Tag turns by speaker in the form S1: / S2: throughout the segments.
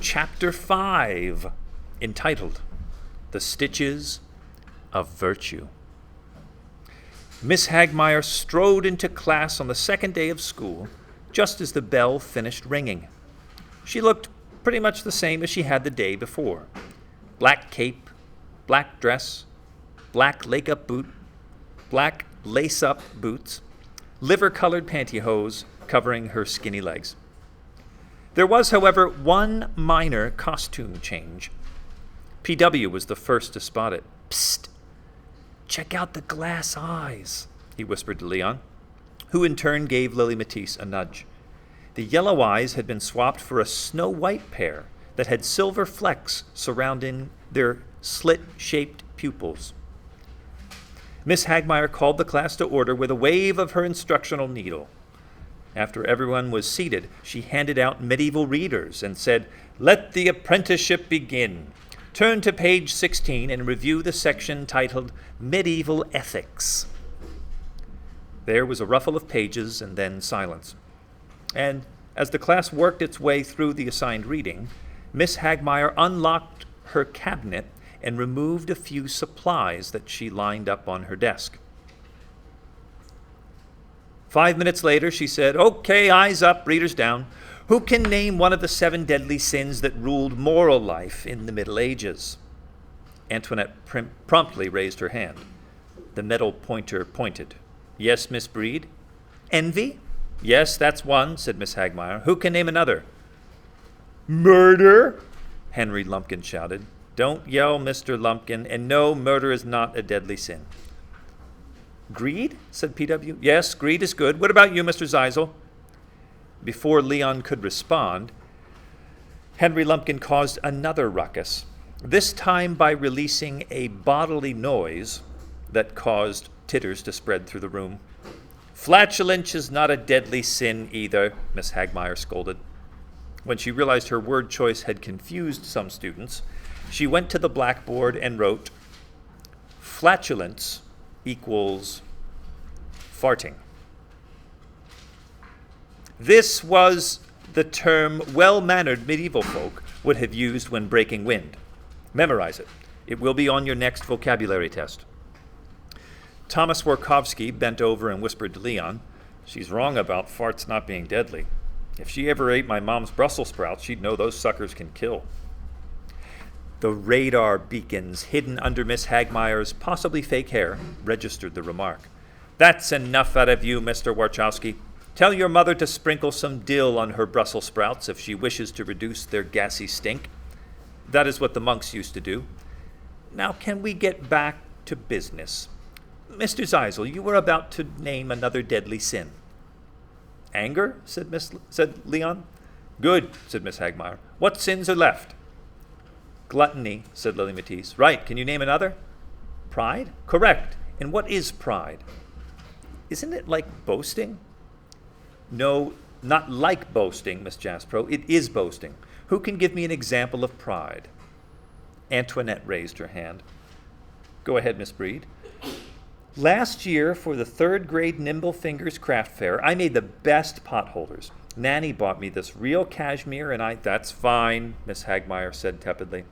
S1: Chapter 5, entitled The Stitches of Virtue. Miss Hagmaier strode into class on the second day of school, just as the bell finished ringing. She looked pretty much the same as she had the day before. Black cape, black dress, black lace-up boots, liver-colored pantyhose covering her skinny legs. There was, however, one minor costume change. P.W. was the first to spot it. "Psst! Check out the glass eyes," he whispered to Leon, who in turn gave Lily Matisse a nudge. The yellow eyes had been swapped for a snow-white pair that had silver flecks surrounding their slit-shaped pupils. Miss Hagmaier called the class to order with a wave of her instructional needle. After everyone was seated, she handed out medieval readers and said, "Let the apprenticeship begin. Turn to page 16 and review the section titled Medieval Ethics." There was a ruffle of pages and then silence. And as the class worked its way through the assigned reading, Miss Hagmaier unlocked her cabinet and removed a few supplies that she lined up on her desk. 5 minutes later, she said, "Okay, eyes up, readers down. Who can name one of the 7 deadly sins that ruled moral life in the Middle Ages?" Antoinette promptly raised her hand. The metal pointer pointed. "Yes, Miss Breed." "Envy?" "Yes, that's one," said Miss Hagmaier. "Who can name another?" "Murder!" Henry Lumpkin shouted. "Don't yell, Mr. Lumpkin, and no, murder is not a deadly sin." "Greed?" said P.W. "Yes, greed is good. What about you, Mr. Zeisel?" Before Leon could respond, Henry Lumpkin caused another ruckus, this time by releasing a bodily noise that caused titters to spread through the room. "Flatulence is not a deadly sin either," Miss Hagmaier scolded. When she realized her word choice had confused some students, she went to the blackboard and wrote, "Flatulence equals farting." This was the term well-mannered medieval folk would have used when breaking wind. Memorize it. It will be on your next vocabulary test. Thomas Warkowski bent over and whispered to Leon, "She's wrong about farts not being deadly. If she ever ate my mom's Brussels sprouts, she'd know those suckers can kill." The radar beacons hidden under Miss Hagmaier's possibly fake hair registered the remark. "That's enough out of you, Mr. Warkowski. Tell your mother to sprinkle some dill on her Brussels sprouts if she wishes to reduce their gassy stink. That is what the monks used to do. Now, can we get back to business? Mr. Zeisel, you were about to name another deadly sin." "Anger?" said Leon. "Good," said Miss Hagmaier. "What sins are left?" "Gluttony," said Lily Matisse. "Right. Can you name another?" "Pride?" "Correct. And what is pride?" "Isn't it like boasting?" "No, not like boasting, Miss Jaspro. It is boasting. Who can give me an example of pride?" Antoinette raised her hand. "Go ahead, Miss Breed." "Last year, for the 3rd grade Nimble Fingers craft fair, I made the best potholders. Nanny bought me this real cashmere, and "That's fine," Miss Hagmaier said tepidly.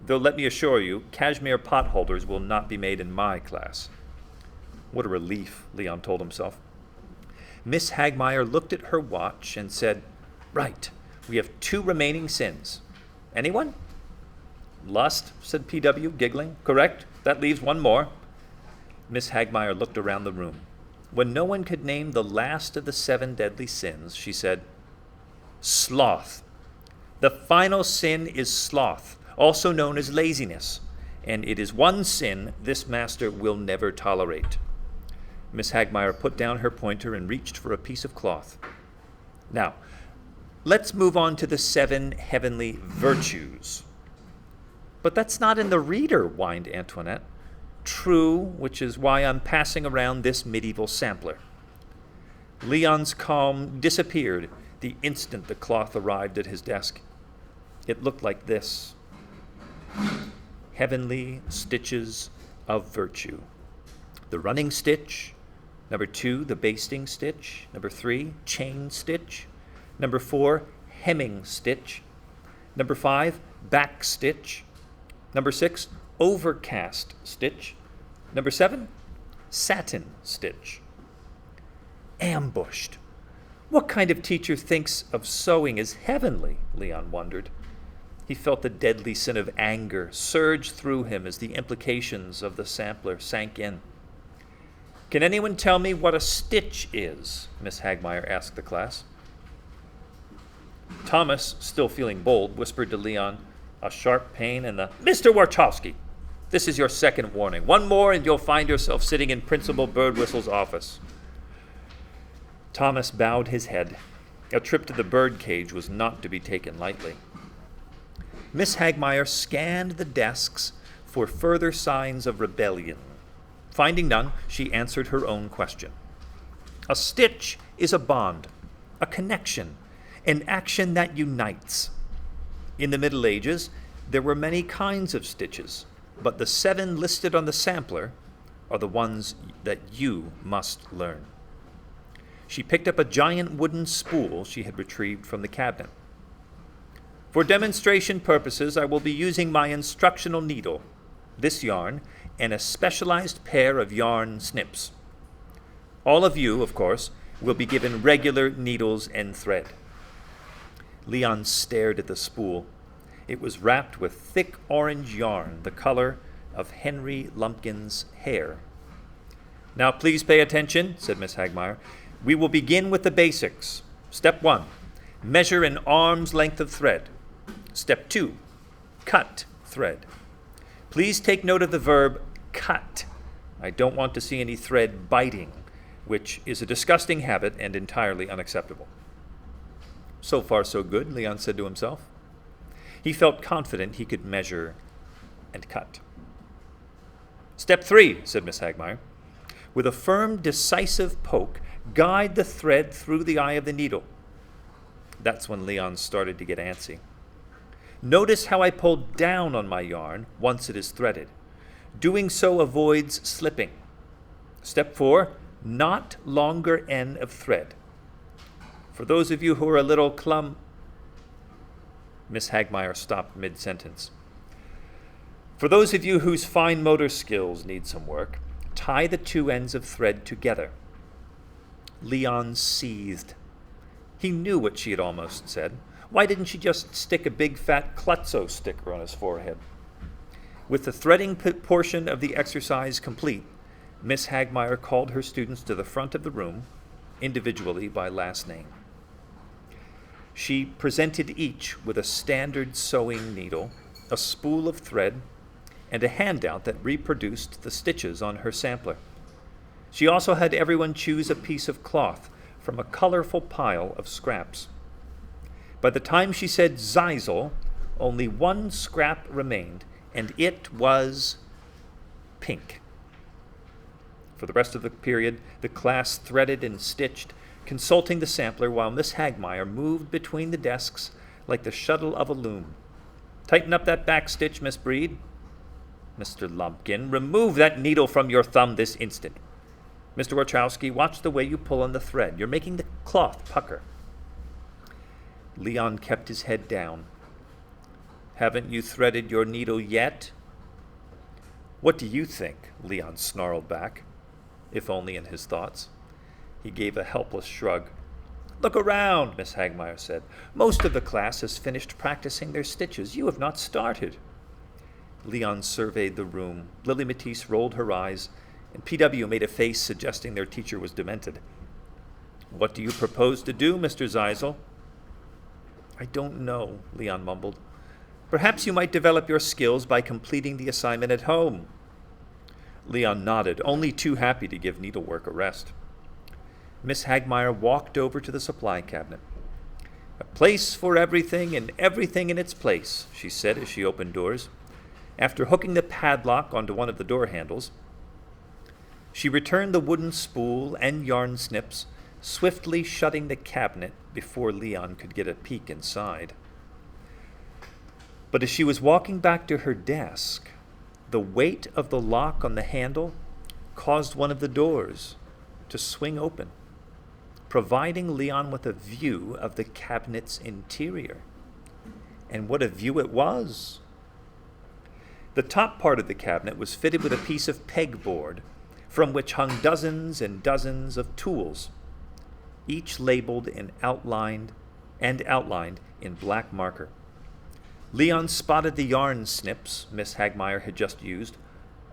S1: "Though let me assure you, cashmere potholders will not be made in my class." What a relief, Leon told himself. Miss Hagmaier looked at her watch and said, "Right, we have 2 remaining sins. Anyone?" "Lust," said P.W., giggling. "Correct. That leaves one more." Miss Hagmaier looked around the room. When no one could name the last of the 7 deadly sins, she said, "Sloth. The final sin is sloth, also known as laziness, and it is one sin this master will never tolerate." Miss Hagmaier put down her pointer and reached for a piece of cloth. "Now, let's move on to the 7 heavenly virtues." "But that's not in the reader," whined Antoinette. "True, which is why I'm passing around this medieval sampler." Leon's calm disappeared the instant the cloth arrived at his desk. It looked like this: Heavenly Stitches of Virtue. The running stitch. Number 2, the basting stitch. Number 3, chain stitch. Number 4, hemming stitch. Number 5, back stitch. Number 6, overcast stitch. Number 7, satin stitch. Ambushed. What kind of teacher thinks of sewing as heavenly? Leon wondered. He felt the deadly sin of anger surge through him as the implications of the sampler sank in. Can anyone tell me what a stitch is? Miss Hagmaier asked the class. Thomas, still feeling bold, whispered to Leon, a sharp pain in the... Mr. Warchowski, this is your second warning. One more and you'll find yourself sitting in Principal Birdwhistle's office. Thomas bowed his head. A trip to the bird cage was not to be taken lightly. Miss Hagmaier scanned the desks for further signs of rebellion. Finding none, she answered her own question. A stitch is a bond, a connection, an action that unites. In the Middle Ages, there were many kinds of stitches, but the 7 listed on the sampler are the ones that you must learn. She picked up a giant wooden spool she had retrieved from the cabinet. For demonstration purposes, I will be using my instructional needle, this yarn, and a specialized pair of yarn snips. All of you, of course, will be given regular needles and thread. Leon stared at the spool. It was wrapped with thick orange yarn, the color of Henry Lumpkin's hair. Now please pay attention, said Miss Hagmaier. We will begin with the basics. Step 1, measure an arm's length of thread. Step 2, cut thread. Please take note of the verb cut. I don't want to see any thread biting, which is a disgusting habit and entirely unacceptable. So far, so good, Leon said to himself. He felt confident he could measure and cut. Step 3, said Miss Hagmaier. With a firm, decisive poke, guide the thread through the eye of the needle. That's when Leon started to get antsy. Notice how I pull down on my yarn once it is threaded. Doing so avoids slipping. Step 4, not longer end of thread. For those of you who are a little Miss Hagmaier stopped mid-sentence. For those of you whose fine motor skills need some work, tie the 2 ends of thread together. Leon seethed. He knew what she had almost said. Why didn't she just stick a big fat Klutzo sticker on his forehead? With the threading portion of the exercise complete, Miss Hagmaier called her students to the front of the room, individually by last name. She presented each with a standard sewing needle, a spool of thread, and a handout that reproduced the stitches on her sampler. She also had everyone choose a piece of cloth from a colorful pile of scraps. By the time she said Zeisel, only 1 scrap remained, and it was pink. For the rest of the period, the class threaded and stitched, consulting the sampler while Miss Hagmaier moved between the desks like the shuttle of a loom. Tighten up that back stitch, Miss Breed. Mr. Lumpkin, remove that needle from your thumb this instant. Mr. Warchowski, watch the way you pull on the thread. You're making the cloth pucker. Leon kept his head down. Haven't you threaded your needle yet? What do you think? Leon snarled back, if only in his thoughts. He gave a helpless shrug. Look around, Miss Hagmaier said. Most of the class has finished practicing their stitches. You have not started. Leon surveyed the room. Lily Matisse rolled her eyes, and P.W. made a face suggesting their teacher was demented. What do you propose to do, Mr. Zeisel? I don't know, Leon mumbled. Perhaps you might develop your skills by completing the assignment at home. Leon nodded, only too happy to give needlework a rest. Miss Hagmaier walked over to the supply cabinet. A place for everything and everything in its place, she said as she opened doors. After hooking the padlock onto one of the door handles, she returned the wooden spool and yarn snips, swiftly shutting the cabinet before Leon could get a peek inside. But as she was walking back to her desk, the weight of the lock on the handle caused one of the doors to swing open, providing Leon with a view of the cabinet's interior. And what a view it was! The top part of the cabinet was fitted with a piece of pegboard from which hung dozens and dozens of tools, each labeled and outlined in black marker. Leon spotted the yarn snips Miss Hagmaier had just used,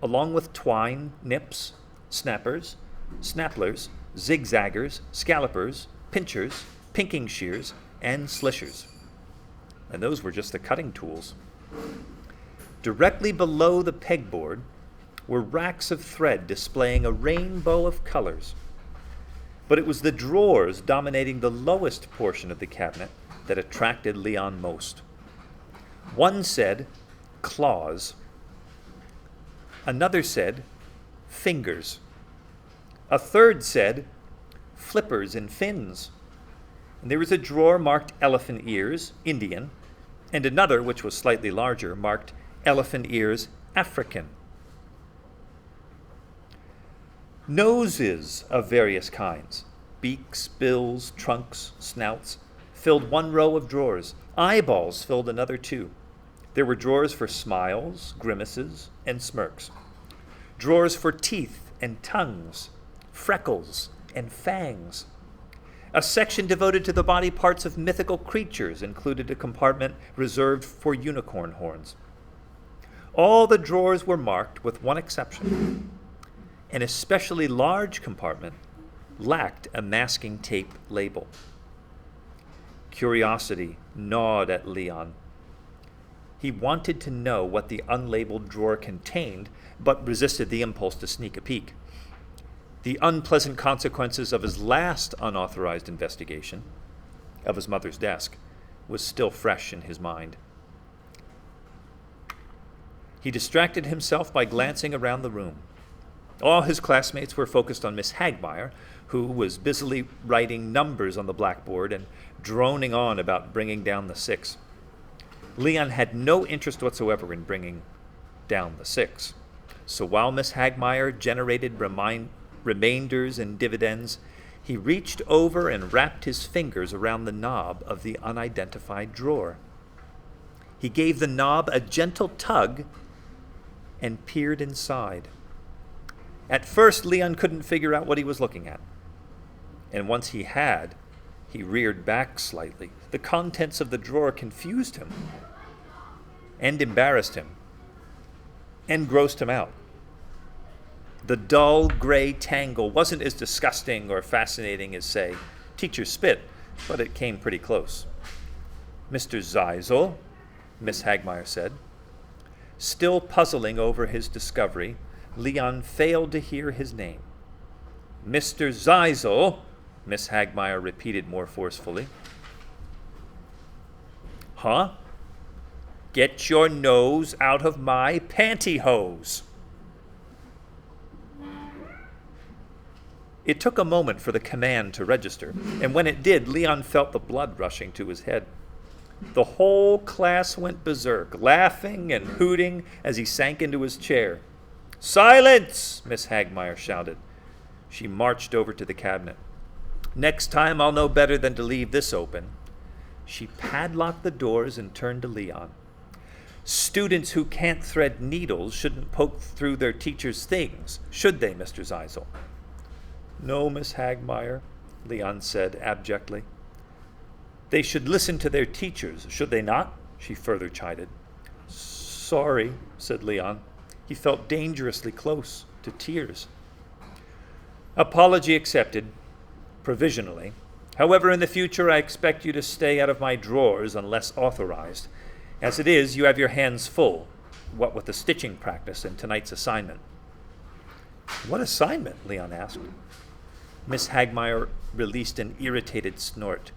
S1: along with twine, nips, snappers, snapplers, zigzaggers, scallopers, pinchers, pinking shears, and slishers. And those were just the cutting tools. Directly below the pegboard were racks of thread displaying a rainbow of colors. But it was the drawers dominating the lowest portion of the cabinet that attracted Leon most. One said, claws. Another said, fingers. A third said, flippers and fins. And there was a drawer marked elephant ears, Indian, and another, which was slightly larger, marked elephant ears, African. Noses of various kinds, beaks, bills, trunks, snouts, filled one row of drawers. Eyeballs filled another two. There were drawers for smiles, grimaces, and smirks. Drawers for teeth and tongues, freckles and fangs. A section devoted to the body parts of mythical creatures included a compartment reserved for unicorn horns. All the drawers were marked with one exception. An especially large compartment lacked a masking tape label. Curiosity gnawed at Leon. He wanted to know what the unlabeled drawer contained, but resisted the impulse to sneak a peek. The unpleasant consequences of his last unauthorized investigation of his mother's desk was still fresh in his mind. He distracted himself by glancing around the room. All his classmates were focused on Miss Hagmaier, who was busily writing numbers on the blackboard and droning on about bringing down the 6. Leon had no interest whatsoever in bringing down the 6. So while Miss Hagmaier generated remainders and dividends, he reached over and wrapped his fingers around the knob of the unidentified drawer. He gave the knob a gentle tug and peered inside. At first, Leon couldn't figure out what he was looking at. And once he had, he reared back slightly. The contents of the drawer confused him and embarrassed him and grossed him out. The dull gray tangle wasn't as disgusting or fascinating as, say, teacher's spit, but it came pretty close. Mr. Zeisel, Miss Hagmaier said. Still puzzling over his discovery, Leon failed to hear his name. Mr. Zeisel, Miss Hagmaier repeated more forcefully. Huh? Get your nose out of my pantyhose. It took a moment for the command to register, and when it did, Leon felt the blood rushing to his head. The whole class went berserk, laughing and hooting as he sank into his chair. Silence! Miss Hagmaier shouted. She marched over to the cabinet. Next time I'll know better than to leave this open. She padlocked the doors and turned to Leon. Students who can't thread needles shouldn't poke through their teachers' things, should they, Mr. Zeisel? No, Miss Hagmaier, Leon said abjectly. They should listen to their teachers, should they not? She further chided. Sorry, said Leon. He felt dangerously close to tears. Apology accepted, provisionally. However, in the future, I expect you to stay out of my drawers unless authorized. As it is, you have your hands full, what with the stitching practice and tonight's assignment. What assignment? Leon asked. Miss Hagmaier released an irritated snort.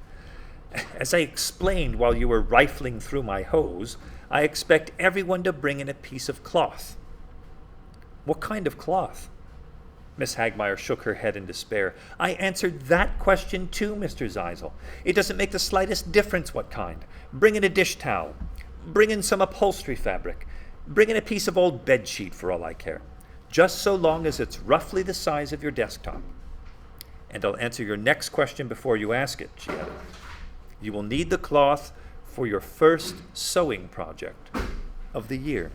S1: As I explained while you were rifling through my hose, I expect everyone to bring in a piece of cloth. What kind of cloth? Miss Hagmaier shook her head in despair. I answered that question too, Mr. Zeisel. It doesn't make the slightest difference what kind. Bring in a dish towel. Bring in some upholstery fabric. Bring in a piece of old bedsheet for all I care. Just so long as it's roughly the size of your desktop. And I'll answer your next question before you ask it, she added. You will need the cloth for your first sewing project of the year.